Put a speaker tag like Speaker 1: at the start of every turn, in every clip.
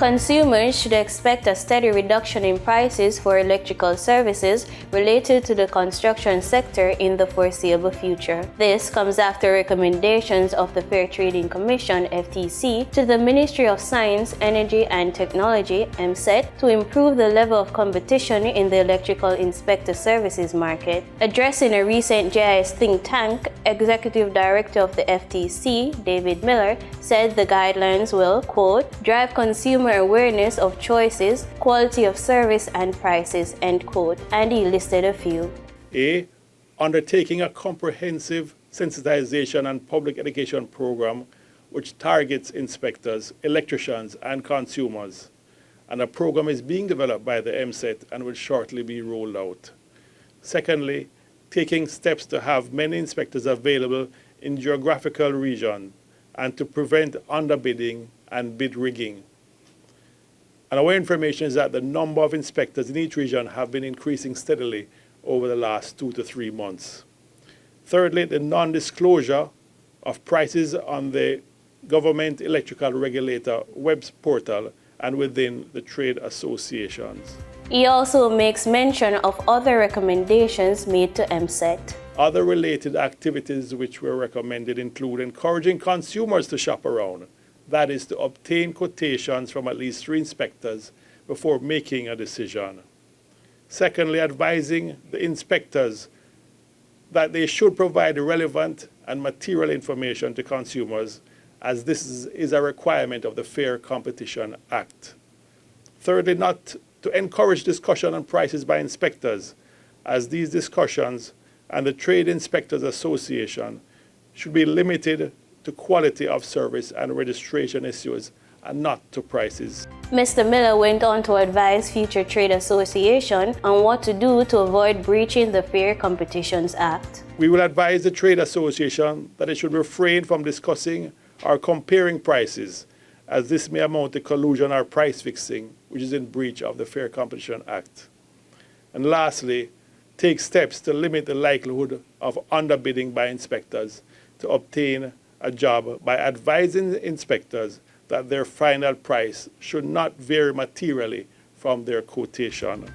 Speaker 1: Consumers should expect a steady reduction in prices for electrical services related to the construction sector in the foreseeable future. This comes after recommendations of the Fair Trading Commission (FTC) to the Ministry of Science, Energy and Technology (MSET) to improve the level of competition in the electrical inspector services market. Addressing a recent GIS think tank, Executive Director of the FTC, David Miller, said the guidelines will, quote, drive consumer awareness of choices, quality of service and prices, end quote, and he listed a few.
Speaker 2: A. Undertaking a comprehensive sensitization and public education program which targets inspectors, electricians and consumers, and a program is being developed by the MSET and will shortly be rolled out. Secondly, taking steps to have many inspectors available in geographical regions and to prevent underbidding and bid rigging. And our information is that the number of inspectors in each region have been increasing steadily over the last 2 to 3 months. Thirdly, the non-disclosure of prices on the Government Electrical Regulator web portal and within the trade associations.
Speaker 1: He also makes mention of other recommendations made to MSET.
Speaker 2: Other related activities which were recommended include encouraging consumers to shop around, that is, to obtain quotations from at least 3 inspectors before making a decision. Secondly, advising the inspectors that they should provide relevant and material information to consumers, as this is a requirement of the Fair Competition Act. Thirdly, not to encourage discussion on prices by inspectors, as these discussions and the Trade Inspectors Association should be limited to quality of service and registration issues and not to prices.
Speaker 1: Mr. Miller went on to advise future trade associations on what to do to avoid breaching the Fair Competitions Act.
Speaker 2: We will advise the trade association that it should refrain from discussing or comparing prices, as this may amount to collusion or price fixing, which is in breach of the Fair Competition Act. And lastly, take steps to limit the likelihood of underbidding by inspectors to obtain a job by advising inspectors that their final price should not vary materially from their quotation.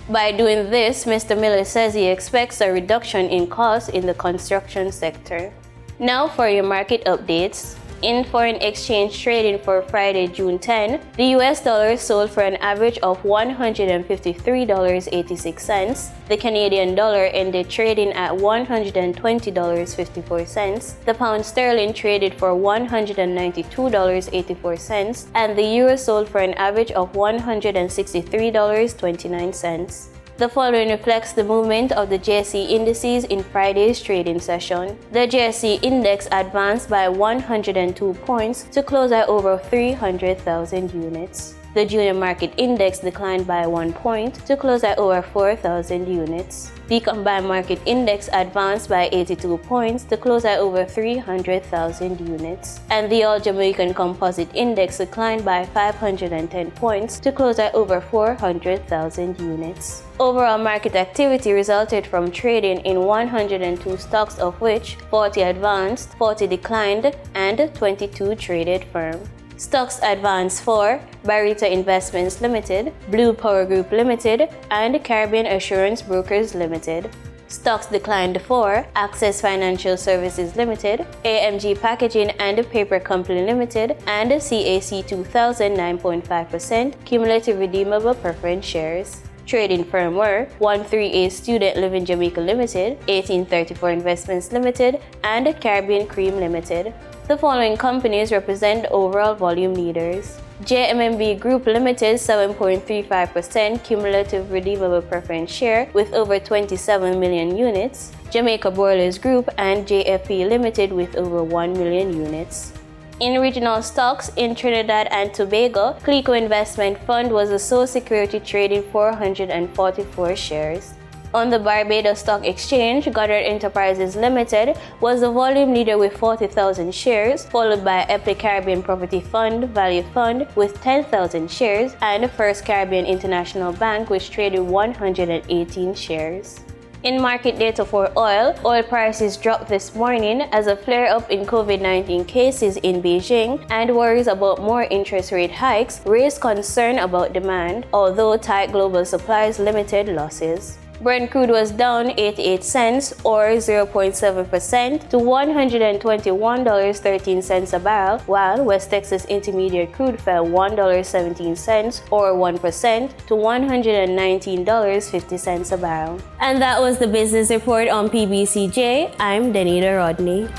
Speaker 1: By doing this, Mr. Miller says he expects a reduction in costs in the construction sector. Now for your market updates. In foreign exchange trading for Friday, June 10, the US dollar sold for an average of $153.86. The Canadian dollar ended trading at $120.54. The pound sterling traded for $192.84, and the euro sold for an average of $163.29. The following reflects the movement of the JSE indices in Friday's trading session. The JSE index advanced by 102 points to close at over 300,000 units. The junior market index declined by 1 point to close at over 4,000 units. The combined market index advanced by 82 points to close at over 300,000 units. And the all Jamaican composite index declined by 510 points to close at over 400,000 units. Overall market activity resulted from trading in 102 stocks, of which 40 advanced, 40 declined, and 22 traded firm. Stocks advanced for Barita Investments Limited, Blue Power Group Limited, and Caribbean Assurance Brokers Limited. Stocks declined for Access Financial Services Limited, AMG Packaging and Paper Company Limited, and CAC 2000 9.5% cumulative redeemable preference shares. Trading firm were 138 Student Living Jamaica Limited, 1834 Investments Limited, and Caribbean Cream Limited. The following companies represent the overall volume leaders. JMMB Group Limited 7.35% cumulative redeemable preference share with over 27 million units, Jamaica Boilers Group and JFE Limited with over 1 million units. In regional stocks, in Trinidad and Tobago, Clico Investment Fund was the sole security trading 444 shares. On the Barbados Stock Exchange, Goddard Enterprises Limited was the volume leader with 40,000 shares, followed by Epic Caribbean Property Fund Value Fund with 10,000 shares, and First Caribbean International Bank, which traded 118 shares. In market data for oil prices dropped this morning as a flare-up in COVID-19 cases in Beijing and worries about more interest rate hikes raised concern about demand, although tight global supplies limited losses. Brent crude was down 88 cents or 0.7% to $121.13 a barrel, while West Texas Intermediate crude fell $1.17 or 1% to $119.50 a barrel. And that was the business report on PBCJ. I'm Danita Rodney.